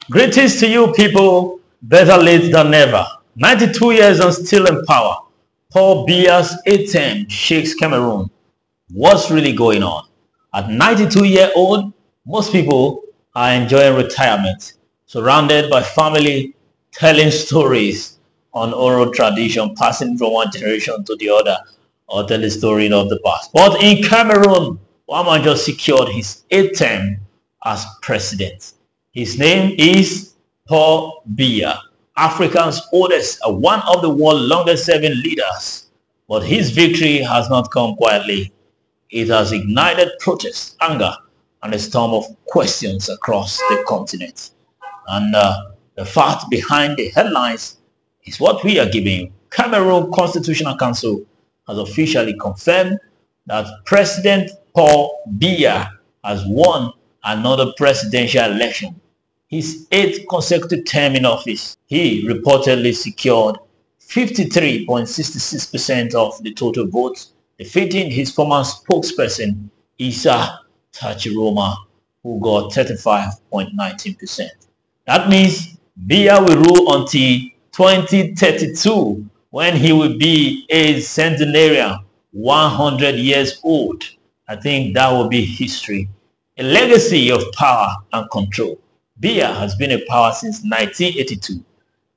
Greetings to you people, better late than never. 92 years and still in power. Paul Biya's 8th shakes Cameroon. What's really going on? At 92-year-old, most people are enjoying retirement, surrounded by family, telling stories on oral tradition, passing from one generation to the other, or telling the story of the past. But in Cameroon, one man just secured his 8th term as president. His name is Paul Biya, Africa's oldest, one of the world's longest serving leaders. But his victory has not come quietly. It has ignited protests, anger, and a storm of questions across the continent. And the fact behind the headlines is what we are giving you. Cameroon Constitutional Council has officially confirmed that President Paul Biya has won another presidential election, his 8th consecutive term in office. He reportedly secured 53.66% of the total votes, defeating his former spokesperson, Issa Tachiroma, who got 35.19%. That means Biya will rule until 2032, when he will be a centenarian, 100 years old. I think that will be history. A legacy of power and control. Biya has been in power since 1982.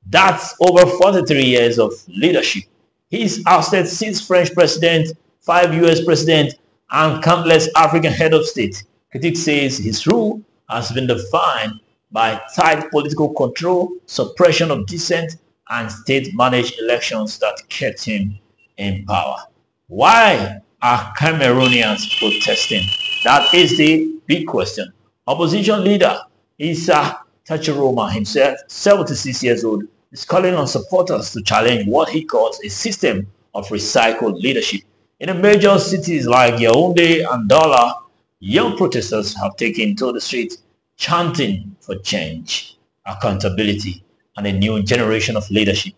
That's over 43 years of leadership. He's ousted 6 French presidents, 5 US presidents, and countless African head of state. Critics say his rule has been defined by tight political control, suppression of dissent, and state-managed elections that kept him in power. Why are Cameroonians protesting? That is the big question. Opposition leader Issa Tachiroma himself, 76 years old, is calling on supporters to challenge what he calls a system of recycled leadership. In the major cities like Yaoundé and Douala, young protesters have taken to the streets chanting for change, accountability, and a new generation of leadership.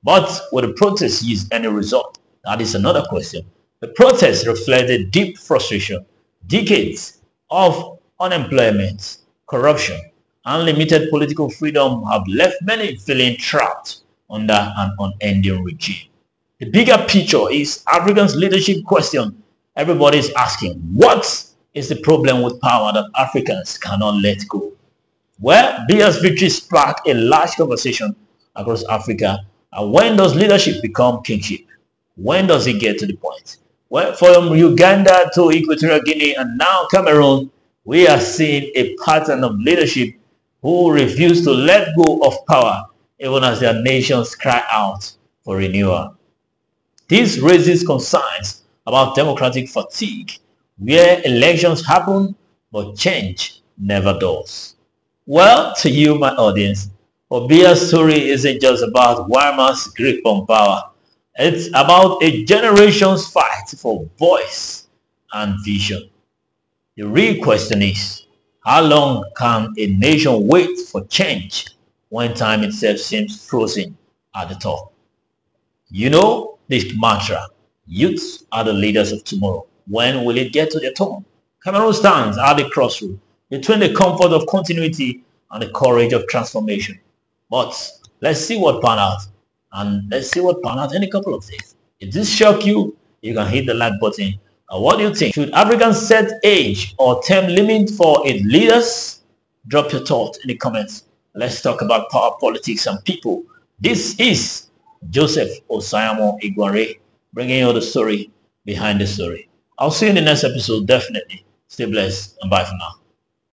But will the protests yield any result? That is another question. The protests reflected deep frustration. Decades of unemployment, corruption, and limited political freedom have left many feeling trapped under an unending regime. The bigger picture is Africans' leadership question. Everybody is asking, what is the problem with power that Africans cannot let go? Well, Biya's victory sparked a large conversation across Africa. And when does leadership become kingship? When does it get to the point? Well, from Uganda to Equatorial Guinea and now Cameroon, we are seeing a pattern of leadership who refuse to let go of power even as their nations cry out for renewal. This raises concerns about democratic fatigue, where elections happen but change never does. Well, to you, my audience, Biya's story isn't just about Weimar's grip on power. It's about a generation's fight for voice and vision. The real question is, how long can a nation wait for change when time itself seems frozen at the top? You know this mantra, youths are the leaders of tomorrow. When will it get to their turn? Cameroon stands at the crossroads between the comfort of continuity and the courage of transformation. But let's see what pan out. And let's see what pan out in a couple of days. If this shocked you, you can hit the like button. And what do you think? Should Africans set age or term limit for its leaders? Drop your thoughts in the comments. Let's talk about power, politics, and people. This is Joseph Osayamo Iguare, bringing you the story behind the story. I'll see you in the next episode, definitely. Stay blessed and bye for now.